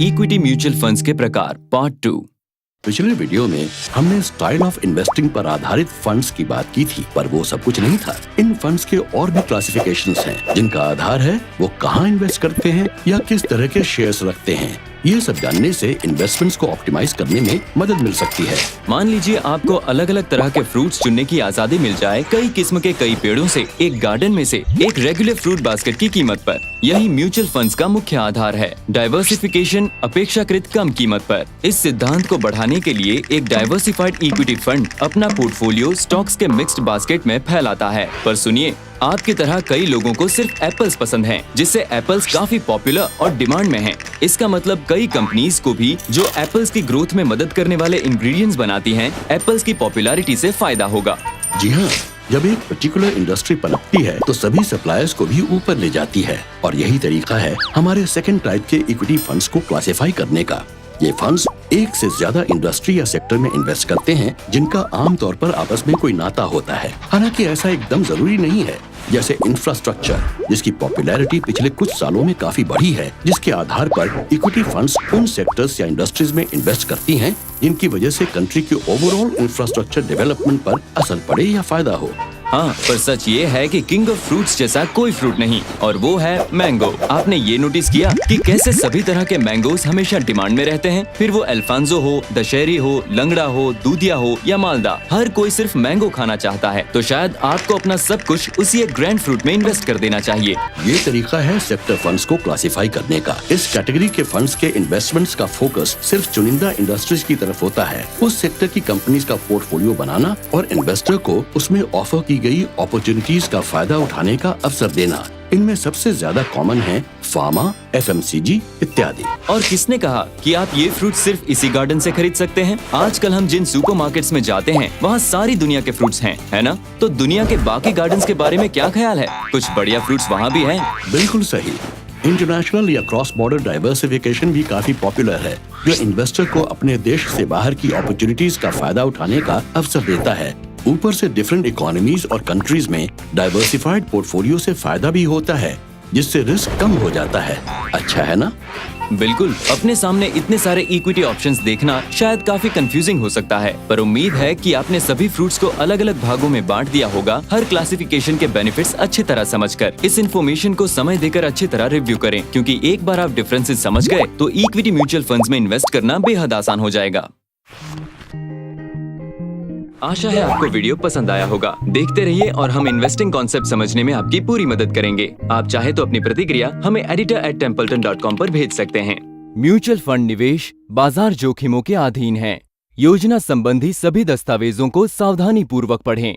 Equity mutual funds के प्रकार part 2। पिछले वीडियो में हमने स्टाइल ऑफ इन्वेस्टिंग पर आधारित फंड्स की बात की थी, पर वो सब कुछ नहीं था। इन फंड्स के और भी क्लासिफिकेशंस हैं, जिनका आधार है वो कहाँ इन्वेस्ट करते हैं या किस तरह के शेयर्स रखते हैं। ये सब जानने से इन्वेस्टमेंट्स को ऑप्टिमाइज करने में मदद मिल सकती है। मान लीजिए आपको अलग अलग तरह के फ्रूट्स चुनने की आजादी मिल जाए, कई किस्म के कई पेड़ों से एक गार्डन में से एक रेगुलर फ्रूट बास्केट की कीमत पर। यही म्यूचुअल फंड्स का मुख्य आधार है, डाइवर्सिफिकेशन अपेक्षाकृत कम कीमत पर। इस सिद्धांत को बढ़ाने के लिए एक डाइवर्सिफाइड इक्विटी फंड अपना पोर्टफोलियो स्टॉक्स के मिक्स्ड बास्केट में फैलाता है। पर सुनिए, आपकी तरह कई लोगों को सिर्फ एप्पल्स पसंद हैं, जिससे एप्पल्स काफी पॉपुलर और डिमांड में हैं। इसका मतलब कई कंपनीज को भी जो एप्पल्स की ग्रोथ में मदद करने वाले इंग्रेडिएंट्स बनाती हैं, एप्पल्स की पॉपुलैरिटी से फायदा होगा। जी हाँ, जब एक पर्टिकुलर इंडस्ट्री पनपती है तो सभी सप्लायर्स को भी ऊपर ले जाती है, और यही तरीका है हमारे सेकंड टाइप के इक्विटी फंड्स को क्लासिफाई करने का। ये फंड्स एक से ज्यादा इंडस्ट्री या सेक्टर में इन्वेस्ट करते हैं, जिनका आमतौर पर आपस में कोई नाता होता है। हालांकि ऐसा एकदम जरूरी नहीं है। जैसे इंफ्रास्ट्रक्चर, जिसकी पॉपुलैरिटी पिछले कुछ सालों में काफी बढ़ी है, जिसके आधार पर इक्विटी फंड्स उन सेक्टर्स या इंडस्ट्रीज में इन्वेस्ट करती हैं जिनकी वजह से कंट्री के ओवरऑल इंफ्रास्ट्रक्चर डेवलपमेंट पर असर पड़े या फायदा हो। हाँ, पर सच ये है कि किंग ऑफ फ्रूट्स जैसा कोई फ्रूट नहीं, और वो है मैंगो। आपने ये नोटिस किया कि कैसे सभी तरह के मैंगोस हमेशा डिमांड में रहते हैं? फिर वो अल्फांसो हो, दशहरी हो, लंगड़ा हो, दूधिया हो या मालदा, हर कोई सिर्फ मैंगो खाना चाहता है। तो शायद आपको अपना सब कुछ उसी एक ग्रैंड फ्रूट में इन्वेस्ट कर देना चाहिए। ये तरीका है सेक्टर फंड्स को क्लासिफाई करने का। इस कैटेगरी के फंड्स के इन्वेस्टमेंट्स का फोकस सिर्फ चुनिंदा इंडस्ट्रीज की तरफ होता है। उस सेक्टर की कंपनीज का पोर्टफोलियो बनाना और इन्वेस्टर को उसमें ऑफर की गई अपॉर्चुनिटीज का फायदा उठाने का अवसर देना। इनमें सबसे ज्यादा कॉमन है फार्मा, FMCG इत्यादि। और किसने कहा कि आप ये फ्रूट सिर्फ इसी गार्डन से खरीद सकते हैं? आजकल हम जिन सुपरमार्केट्स में जाते हैं, वहाँ सारी दुनिया के फ्रूट्स हैं, है ना? तो दुनिया के बाकी गार्डन्स के बारे में क्या ख्याल है? कुछ बढ़िया फ्रूट्स वहाँ भी हैं। बिल्कुल सही। इंटरनेशनल या क्रॉस बॉर्डर डाइवर्सिफिकेशन भी काफी पॉपुलर है, जो इन्वेस्टर को अपने देश से बाहर की अपॉर्चुनिटीज का फायदा उठाने का अवसर देता है। ऊपर से डिफरेंट इकोनॉमीज और कंट्रीज में डाइवर्सिफाइड पोर्टफोलियो से फायदा भी होता है, जिससे रिस्क कम हो जाता है। अच्छा है ना? बिल्कुल। अपने सामने इतने सारे इक्विटी ऑप्शंस देखना शायद काफी कंफ्यूजिंग हो सकता है, पर उम्मीद है कि आपने सभी फ्रूट्स को अलग अलग भागों में बांट दिया होगा, हर क्लासिफिकेशन के बेनिफिट्स अच्छी तरह समझकर। इस इन्फॉर्मेशन को समय देकर अच्छी तरह रिव्यू करें, क्योंकि एक बार आप डिफरेंसेस समझ गए तो इक्विटी म्यूचुअल फंड्स में इन्वेस्ट करना बेहद आसान हो जाएगा। आशा है आपको वीडियो पसंद आया होगा। देखते रहिए और हम इन्वेस्टिंग कॉन्सेप्ट समझने में आपकी पूरी मदद करेंगे। आप चाहे तो अपनी प्रतिक्रिया हमें editor@templeton.com पर भेज सकते हैं। म्यूचुअल फंड निवेश बाजार जोखिमों के अधीन है। योजना संबंधी सभी दस्तावेजों को सावधानी पूर्वक पढ़ें।